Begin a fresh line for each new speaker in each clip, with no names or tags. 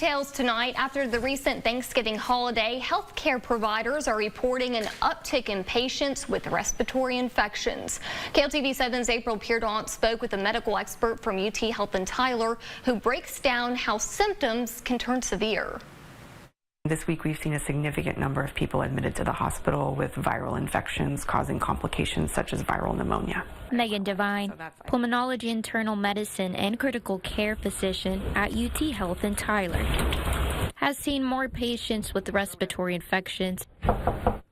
Details tonight. After the recent Thanksgiving holiday, healthcare providers are reporting an uptick in patients with respiratory infections. KLTV7's April Peardant spoke with a medical expert from UT Health in Tyler who breaks down how symptoms can turn severe.
This week we've seen a significant number of people admitted to the hospital with viral infections causing complications such as viral pneumonia.
Devine, Pulmonology internal medicine and critical care physician at UT Health in Tyler, has seen more patients with respiratory infections,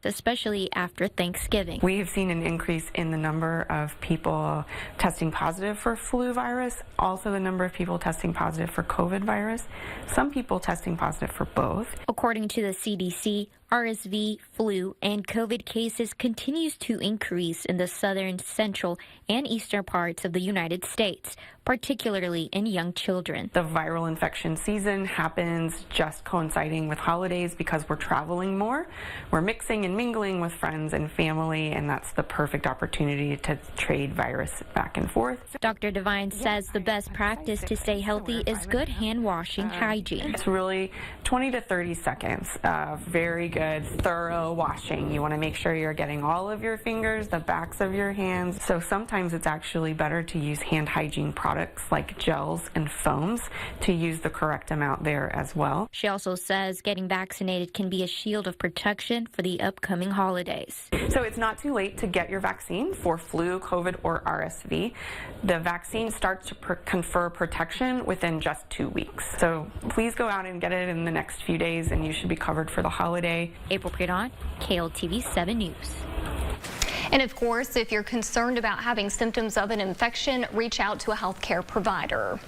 especially after Thanksgiving.
We have seen an increase in the number of people testing positive for flu virus, also the number of people testing positive for COVID virus, some people testing positive for both.
According to the CDC, RSV, flu, and COVID cases continues to increase in the southern, central, and eastern parts of the United States, particularly in young children.
The viral infection season happens just coinciding with holidays because we're traveling more. We're mixing and mingling with friends and family, and that's the perfect opportunity to trade virus back and forth.
Dr. Devine says the best practice to stay healthy is good hand washing hygiene.
It's really 20 to 30 seconds of very good, thorough washing. You want to make sure you're getting all of your fingers, the backs of your hands. So sometimes it's actually better to use hand hygiene products like gels and foams to use the correct amount there as well.
She also says getting vaccinated can be a shield of protection for the upcoming holidays.
So it's not too late to get your vaccine for flu, COVID, or RSV. The vaccine starts to confer protection within just 2 weeks. So please go out and get it in the next few days and you should be covered for the holiday.
April Peardant, KLTV 7 News.
And of course, if you're concerned about having symptoms of an infection, reach out to a healthcare provider.